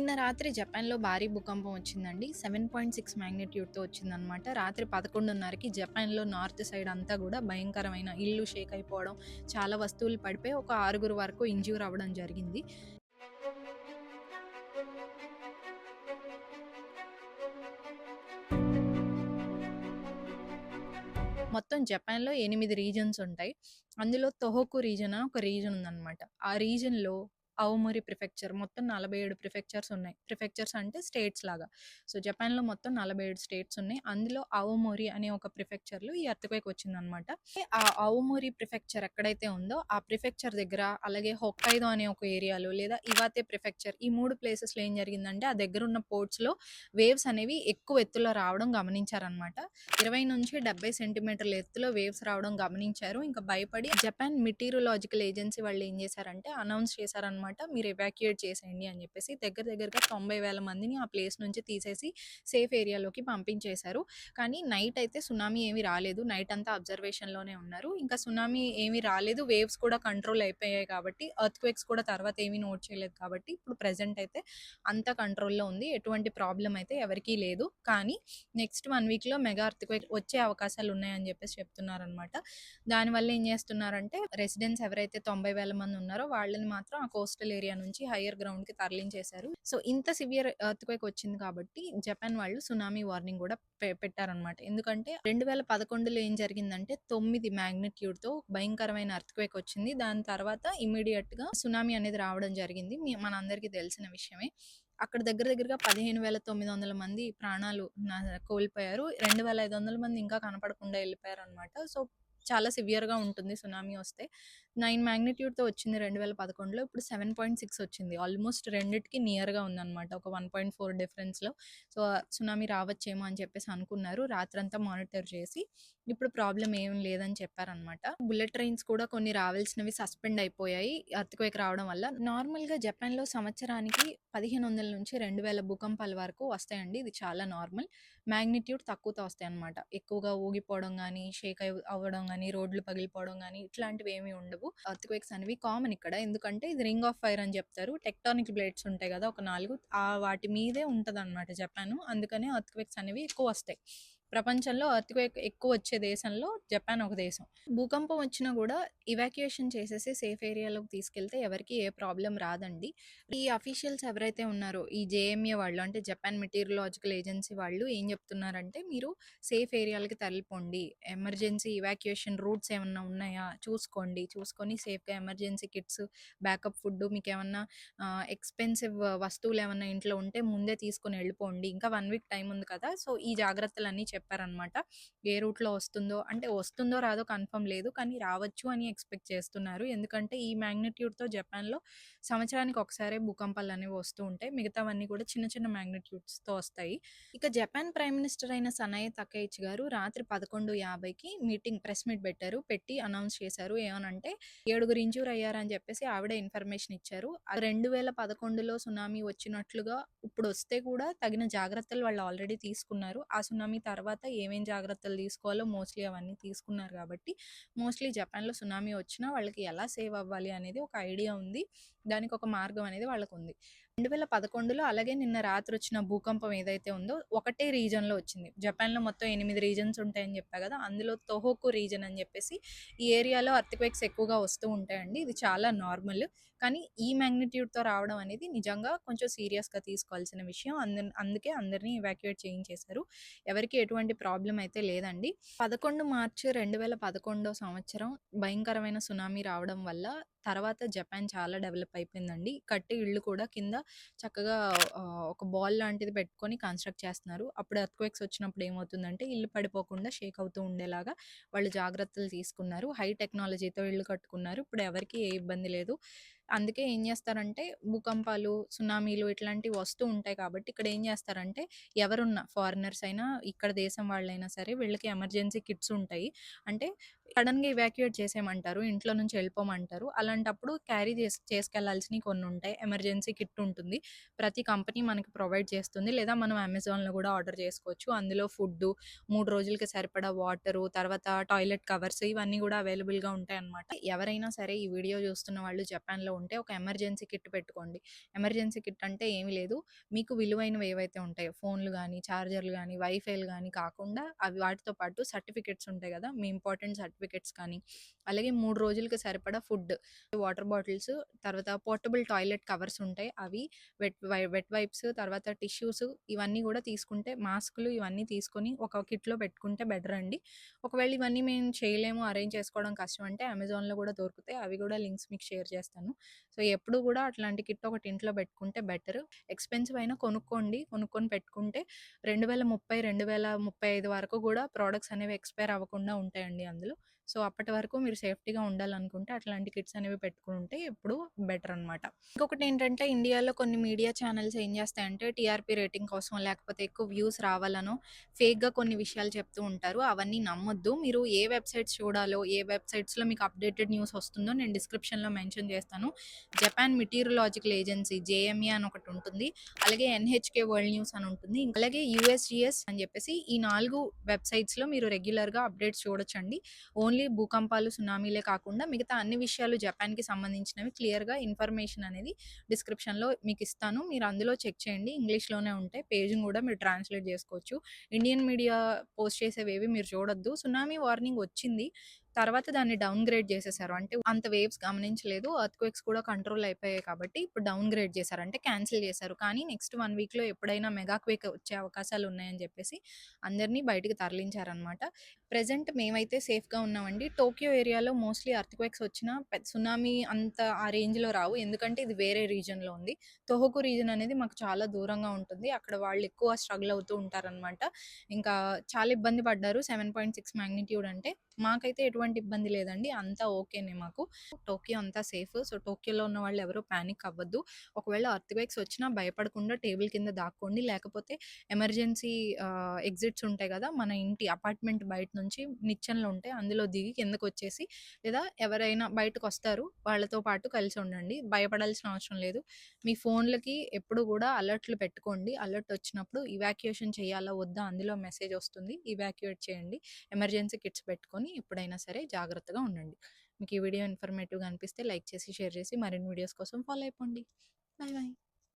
నిన్న రాత్రి జపాన్‌లో భారీ భూకంపం వచ్చిందండి. 7.6 మాగ్నిట్యూడ్‌తో వచ్చిందనమాట. రాత్రి 11:30కి జపాన్‌లో నార్త్ సైడ్ అంతా గూడా భయంకరమైన ఇల్లు షేక్ అయిపోవడం, చాలా వస్తువులు పడిపోయి ఒక 6 వరకు ఇంజ్యూర్ అవ్వడం జరిగింది. మొత్తం జపాన్‌లో 8 రీజన్స్ ఉంటాయి. అందులో తొహోకు రీజన్ అని ఒక రీజన్ ఉందనమాట. ఆ రీజన్‌లో అవమోరి ప్రిఫెక్చర్ మొత్తం 47 ప్రిఫెక్చర్స్ ఉన్నాయి. ప్రిఫెక్చర్స్ అంటే స్టేట్స్ లాగా. సో, జపాన్‌లో మొత్తం 47 స్టేట్స్ ఉన్నాయి. అందులో అవమోరి అనే ఒక ప్రిఫెక్చర్‌లో ఈ ఎర్త్‌క్వేక్ వచ్చిందనమాట. ఆ అవమోరి ప్రిఫెక్చర్ ఎక్కడైతే ఉందో ఆ ప్రిఫెక్చర్ దగ్గర, అలాగే హొక్కైడో అనే ఒక ఏరియాలో, లేదా ఇవాతే ప్రిఫెక్చర్ ఈ 3 ప్లేసెస్‌లో ఏం జరిగిందంటే ఆ దగ్గరున్న పోర్ట్స్‌లో వేవ్స్ అనేవి ఎక్కువ ఎత్తులో రావడం గమనించారనమాట. 20-70 సెంటీమీటర్ల ఎత్తులో వేవ్స్ రావడం గమనించారు. ఇంకా భయపడి జపాన్ మెటీరియోలాజికల్ ఏజెన్సీ వాళ్ళు ఏం చేశారంటే అనౌన్స్ చేశారనమాట. మీరు ఎవాక్యుయేట్ చేసేయండి అని చెప్పేసి. దగ్గరగా 90,000 మందిని ఆ ప్లేస్ నుంచి తీసేసి సేఫ్ ఏరియాలోకి పంపించేశారు. కానీ నైట్ అయితే సునామీ ఏమీ రాలేదు. నైట్ అంతా అబ్జర్వేషన్‌లోనే ఉన్నారు. ఇంకా సునామీ ఏమీ రాలేదు. వేవ్స్ కూడా కంట్రోల్ అయిపోయాయి కాబట్టి, ఎర్త్‌క్వేక్స్ కూడా తర్వాత ఏమీ నోట్ చేయలేదు కాబట్టి, ఇప్పుడు ప్రెజెంట్ అయితే అంతా కంట్రోల్‌లో ఉంది. ఎటువంటి ప్రాబ్లమ్ అయితే ఎవరికీ లేదు. కానీ నెక్స్ట్ 1 వీక్‌లో మెగా ఎర్త్‌క్వేక్ వచ్చే అవకాశాలు ఉన్నాయని చెప్పేసి చెప్తున్నారనమాట. దానివల్ల ఏం చేస్తున్నారంటే రెసిడెంట్స్ ఎవరైతే 90,000 మంది ఉన్నారో వాళ్ళని మాత్రం ఆ కోస్టల్ ఏరియా నుంచి హైయర్ గ్రౌండ్‌కి తరలించేశారు. సో, ఇంత సివియర్ ఎర్త్‌క్వేక్ వచ్చింది కాబట్టి జపాన్ వాళ్ళు సునామీ వార్నింగ్ కూడా పెట్టారనమాట. ఎందుకంటే 2011లో ఏం జరిగిందంటే 9 మాగ్నిట్యూడ్‌తో భయంకరమైన ఎర్త్‌క్వేక్ వచ్చింది. దాని తర్వాత ఇమ్మీడియేట్‌గా సునామీ అనేది రావడం జరిగింది. మనందరికీ తెలిసిన విషయమే. అక్కడ దగ్గరగా 15,900 మంది ప్రాణాలు కోల్పోయారు. 2,500 మంది ఇంకా కనపడకుండా ఎళ్ళిపోయారనమాట. సో, చాలా సివియర్‌గా ఉంటుంది సునామీ వస్తే. 9 మాగ్నిట్యూడ్‌తో వచ్చింది 2011లో. ఇప్పుడు 7.6 వచ్చింది. ఆల్మోస్ట్ రెండిటికి నియర్‌గా ఉందనమాట. ఒక 1.4 డిఫరెన్స్‌లో. సో, సునామీ రావచ్చేమో అని చెప్పేసి అనుకున్నారు. రాత్రంతా మానిటర్ చేసి, ఇప్పుడు ప్రాబ్లమ్ ఏం లేదని చెప్పారనమాట. బుల్లెట్ ట్రైన్స్ కూడా కొన్ని రావాల్సినవి సస్పెండ్ అయిపోయాయి ఎర్త్‌క్వేక్ రావడం వల్ల. నార్మల్‌గా జపాన్‌లో సంవత్సరానికి 1500-2000 భూకంపాల వరకు వస్తాయండి. ఇది చాలా నార్మల్. మాగ్నిట్యూడ్ తక్కువతో వస్తాయన్నమాట. ఎక్కువగా ఊగిపోవడం గానీ, షేక్ అవ్వడం గానీ, రోడ్లు పగిలిపోవడం గానీ, ఇట్లాంటివి ఏమీ ఉండవు. ఎర్త్‌క్వేక్స్ అనేవి కామన్ ఇక్కడ. ఎందుకంటే ఇది రింగ్ ఆఫ్ ఫైర్ అని చెప్తారు. టెక్టానిక్ ప్లేట్స్ ఉంటాయి గదా! ఒక 4 వాటి మీదే ఉంటదన్నమాట జపాను. అందుకనే ఎర్త్‌క్వేక్స్ అనేవి ఎక్కువొస్తాయి. ప్రపంచంలో ఎర్త్‌క్వేక్ ఎక్కువొచ్చే దేశంలో జపాన్ ఒక దేశం. భూకంపం వచ్చినా గూడా ఇవాక్యుయేషన్ చేసేసి సేఫ్ ఏరియాలోకి తీసుకెళ్తే ఎవరికీ ఏ ప్రాబ్లమ్ రాదండి. ఈ అఫీషియల్స్ ఎవరైతే ఉన్నారో ఈ జేఎంఏ వాళ్ళు, అంటే జపాన్ మెటీరియోలాజికల్ ఏజెన్సీ వాళ్ళు ఏం చెప్తున్నారంటే మీరు సేఫ్ ఏరియాలకి తరలిపోండి. ఎమర్జెన్సీ ఇవాక్యుయేషన్ రూట్స్ ఏమన్నా ఉన్నాయా చూసుకోండి. చూసుకొని సేఫ్‌గా ఎమర్జెన్సీ కిట్స్, బ్యాకప్ ఫుడ్, మీకేమన్నా ఎక్స్‌పెన్సివ్ వస్తువులేమన్నా ఇంట్లో ఉంటే ముందే తీసుకొని వెళ్ళిపోండి. ఇంకా 1 వీక్ టైం ఉంది కదా! సో, ఈ జాగ్రత్తలన్నీ చెప్పారనమాట. ఏ రూట్‌లో వస్తుందో, అంటే వస్తుందో రాదో కన్ఫర్మ్ లేదు. కానీ రావచ్చు అని ఎక్స్‌పెక్ట్ చేస్తున్నారు. ఎందుకంటే ఈ మాగ్నిట్యూడ్‌తో జపాన్‌లో సంవత్సరానికి ఒకసారే భూకంపాలనేవి వస్తూ ఉంటాయి. మిగతావన్నీ కూడా చిన్న చిన్న మాగ్నిట్యూడ్స్‌తో వస్తాయి. ఇక జపాన్ ప్రైమ్ మినిస్టర్ అయిన సనాయ్ తకైచి గారు రాత్రి 11:50కి ప్రెస్ మీట్ పెట్టారు. పెట్టి అనౌన్స్ చేశారు. ఏమనంటే 7 ఇంజ్యూర్ అయ్యారని చెప్పేసి ఆవిడే ఇన్ఫర్మేషన్ ఇచ్చారు. 2011లో సునామీ వచ్చినట్లుగా ఇప్పుడొస్తే కూడా తగిన జాగ్రత్తలు వాళ్ళు ఆల్రెడీ తీసుకున్నారు. ఆ సునామీ తర్వాత ఏమేం జాగ్రత్తలు తీసుకోవాలో మోస్ట్‌లీ అవన్నీ తీసుకున్నారు కాబట్టి, మోస్ట్‌లీ జపాన్‌లో సునామీ వచ్చినా వాళ్ళకి ఎలా సేవ్ అవ్వాలి అనేది ఒక ఐడియా ఉంది. దానికొక మార్గం అనేది వాళ్ళకుంది. 2011లో అలాగే నిన్న రాత్రొచ్చిన భూకంపం ఏదైతే ఉందో ఒకటే రీజన్‌లో వచ్చింది. జపాన్‌లో మొత్తం 8 రీజన్స్ ఉంటాయని చెప్పా గదా! అందులో తొహోకు రీజన్ అని చెప్పేసి ఈ ఏరియాలో ఎర్త్‌క్వేక్స్ ఎక్కువగా వస్తూ ఉంటాయండి. ఇది చాలా నార్మల్. కానీ ఈ మాగ్నిట్యూడ్‌తో రావడం అనేది నిజంగా కొంచెం సీరియస్‌గా తీసుకోవాల్సిన విషయం. అందుకే అందరిని ఎవాక్యుయేట్ చేయించేశారు. ఎవరికీ ఎటువంటి ప్రాబ్లమ్ అయితే లేదండి. 11 మార్చి 2011 సంవత్సరం భయంకరమైన సునామీ రావడం వల్ల తర్వాత జపాన్ చాలా డెవలప్ అయిపోయిందండి. కట్టే ఇళ్ళు కూడా కింద చక్కగా ఒక బాల్ లాంటిది పెట్టుకొని కన్‌స్ట్రక్ట్ చేస్తున్నారు. అప్పుడు ఎర్త్‌క్వేక్స్ వచ్చినప్పుడు ఏమవుతుందంటే ఇల్లు పడిపోకుండా షేక్ అవుతూ ఉండేలాగా వాళ్ళు జాగ్రత్తలు తీసుకున్నారు. హై టెక్నాలజీతో ఇల్లు కట్టుకున్నారు. ఇప్పుడు ఎవరికీ ఏ ఇబ్బంది లేదు. అందుకే ఏం చేస్తారంటే భూకంపాలు, సునామీలు ఇట్లాంటివి వస్తూ ఉంటాయి కాబట్టి ఇక్కడ ఏం చేస్తారంటే ఎవరున్నా ఫారినర్స్ అయినా, ఇక్కడ దేశం వాళ్ళైనా సరే వీళ్ళకి ఎమర్జెన్సీ కిట్స్ ఉంటాయి. అంటే సడెన్‌గా ఇవాక్యుయేట్ చేసేయమంటారు. ఇంట్లో నుంచి వెళ్ళిపోమంటారు. అలాంటప్పుడు క్యారీ చేసుకెళ్లాల్సినయి కొన్నుంటాయి. ఎమర్జెన్సీ కిట్ ఉంటుంది. ప్రతి కంపెనీ మనకి ప్రొవైడ్ చేస్తుంది. లేదా మనం అమెజాన్‌లో గూడా ఆర్డర్ చేసుకోవచ్చు. అందులో ఫుడ్డు, 3 రోజులకి సరిపడా వాటరు, తర్వాత టాయిలెట్ కవర్స్ ఇవన్నీ గూడా అవైలబుల్‌గా ఉంటాయన్నమాట. ఎవరైనా సరే ఈ వీడియో చూస్తున్న వాళ్ళు జపాన్‌లో ఉంటే ఒక ఎమర్జెన్సీ కిట్ పెట్టుకోండి. ఎమర్జెన్సీ కిట్ అంటే ఏమి లేదు. మీకు విలువైనవి ఏవైతే ఉంటాయో ఫోన్‌లు గానీ, చార్జర్‌లు గానీ, వైఫైలు గానీ కాకుండా అవి వాటితో పాటు సర్టిఫికేట్స్ ఉంటాయి గదా! మీ ఇంపార్టెంట్ సర్టిఫికేట్స్ కానీ, అలాగే 3 రోజులకి సరిపడా ఫుడ్, వాటర్ బాటిల్స్, తర్వాత పోర్టబుల్ టాయిలెట్ కవర్స్ ఉంటాయి. అవి వెట్ వైప్స్, తర్వాత టిష్యూస్ ఇవన్నీ గూడా తీసుకుంటే మాస్కులు ఇవన్నీ తీసుకొని ఒక కిట్‌లో పెట్టుకుంటే బెటర్ అండి. ఒకవేళ ఇవన్నీ మేము చేయలేము, అరేంజ్ చేసుకోవడం కష్టం అంటే అమెజాన్‌లో గూడా దొరుకుతాయి. అవి గూడా లింక్స్ మీకు షేర్ చేస్తాను. సో, ఎప్పుడు గూడా అట్లాంటి కిట్ ఒకటి ఇంట్లో పెట్టుకుంటే బెటర్. ఎక్స్‌పెన్సివ్ అయినా కొనుక్కోండి. కొనుక్కొని పెట్టుకుంటే 2030, 2035 వరకు గూడా ప్రొడక్ట్స్ అనేవి ఎక్స్‌పైర్ అవ్వకుండా ఉంటాయండి అందులో. సో, అప్పటి వరకు మీరు సేఫ్టీగా ఉండాలనుకుంటే అట్లాంటి కిట్స్ అనేవి పెట్టుకుంటే ఎప్పుడు బెటర్ అనమాట. ఇంకొకటేంటంటే ఇండియాలో కొన్ని మీడియా ఛానెల్స్ ఏం చేస్తాయంటే టీఆర్‌పీ రేటింగ్ కోసం లేకపోతే ఎక్కువ వ్యూస్ రావాలనో ఫేక్‌గా కొన్ని విషయాలు చెప్తూ ఉంటారు. అవన్నీ నమ్మొద్దు. మీరు ఏ వెబ్‌సైట్స్ చూడాలో, ఏ వెబ్‌సైట్స్‌లో మీకు అప్డేటెడ్ న్యూస్ వస్తుందో నేను డిస్క్రిప్షన్‌లో మెన్షన్ చేస్తాను. జపాన్ మెటీరియాలజికల్ ఏజెన్సీ జేఎంఏ అని ఒకటుంటుంది. అలాగే ఎన్‌హెచ్‌కే వరల్డ్ న్యూస్ అని ఉంటుంది. అలాగే యూఎస్‌జీఎస్ అని చెప్పేసి ఈ 4 వెబ్‌సైట్స్‌లో మీరు రెగ్యులర్‌గా అప్డేట్స్ చూడొచ్చండి. ఓన్లీ భూకంపాలు, సునామీలే కాకుండా మిగతా అన్ని విషయాలు జపాన్‌కి సంబంధించినవి క్లియర్‌గా ఇన్ఫర్మేషన్ అనేది డిస్క్రిప్షన్‌లో మీకిస్తాను. మీరు అందులో చెక్ చేయండి. ఇంగ్లీష్‌లోనే ఉంటాయి. పేజ్‌ని కూడా మీరు ట్రాన్స్‌లేట్ చేసుకోవచ్చు. ఇండియన్ మీడియా పోస్ట్ చేసేవేవి మీరు చూడొద్దు. సునామీ వార్నింగ్ వచ్చింది. తర్వాత దాన్ని డౌన్‌గ్రేడ్ చేసేసారు. అంటే అంత వేవ్స్ గమనించలేదు. ఎర్త్‌క్వేక్స్ కూడా కంట్రోల్ అయిపోయాయి కాబట్టి ఇప్పుడు డౌన్‌గ్రేడ్ చేశారు. అంటే క్యాన్సిల్ చేశారు. కానీ నెక్స్ట్ 1 వీక్‌లో ఎప్పుడైనా మెగా క్వేక్ వచ్చే అవకాశాలున్నాయని చెప్పేసి అందరిని బయటికి తరలించారనమాట. ప్రెజెంట్ మేమైతే సేఫ్‌గా ఉన్నామండి. టోక్యో ఏరియాలో మోస్ట్‌లీ ఎర్త్‌క్వేక్స్ వచ్చినా సునామీ అంత ఆ రేంజ్‌లో రావు. ఎందుకంటే ఇది వేరే రీజియన్‌లో ఉంది. తోహోకు రీజియన్ అనేది మాకు చాలా దూరంగా ఉంటుంది. అక్కడ వాళ్ళు ఎక్కువ స్ట్రగుల్ అవుతూ ఉంటారనమాట. ఇంకా చాలా ఇబ్బంది పడ్డారు. 7.6 మాగ్నిట్యూడ్ అంటే. మాకైతే ఎటువంటి ఇబ్బంది లేదండి. అంతా ఓకేనే మాకు. టోక్యో అంతా సేఫ్. సో, టోక్యోలో ఉన్న వాళ్ళు ఎవరు పానిక్ అవ్వద్దు. ఒకవేళ ఎర్త్‌క్వేక్స్ వచ్చినా భయపడకుండా టేబుల్ కింద దాక్కోండి. లేకపోతే ఎమర్జెన్సీ ఎగ్జిట్స్ ఉంటాయి గదా! మన ఇంటి అపార్ట్‌మెంట్ బయట నుంచి నిచ్చెనలు ఉంటాయి. అందులో దిగి కిందకొచ్చేసి లేదా ఎవరైనా బయటకొస్తారు వాళ్ళతో పాటు కలిసి ఉండండి. భయపడాల్సిన అవసరం లేదు. మీ ఫోన్‌లకి ఎప్పుడు గూడా అలర్ట్‌లు పెట్టుకోండి. అలర్ట్ వచ్చినప్పుడు ఇవాక్యుయేషన్ చేయాలా? వద్దా? అందులో మెసేజ్ వస్తుంది. ఇవాక్యుయేట్ చేయండి. ఎమర్జెన్సీ కిట్స్ పెట్టుకొని ఎప్పుడైనా సరే జాగ్రత్తగా ఉండండి. మీకు ఈ వీడియో ఇన్ఫర్మేటివ్‌గా అనిపిస్తే లైక్ చేసి, షేర్ చేసి మరిన్ని వీడియోస్ కోసం ఫాలో అయిపోండి. Bye bye.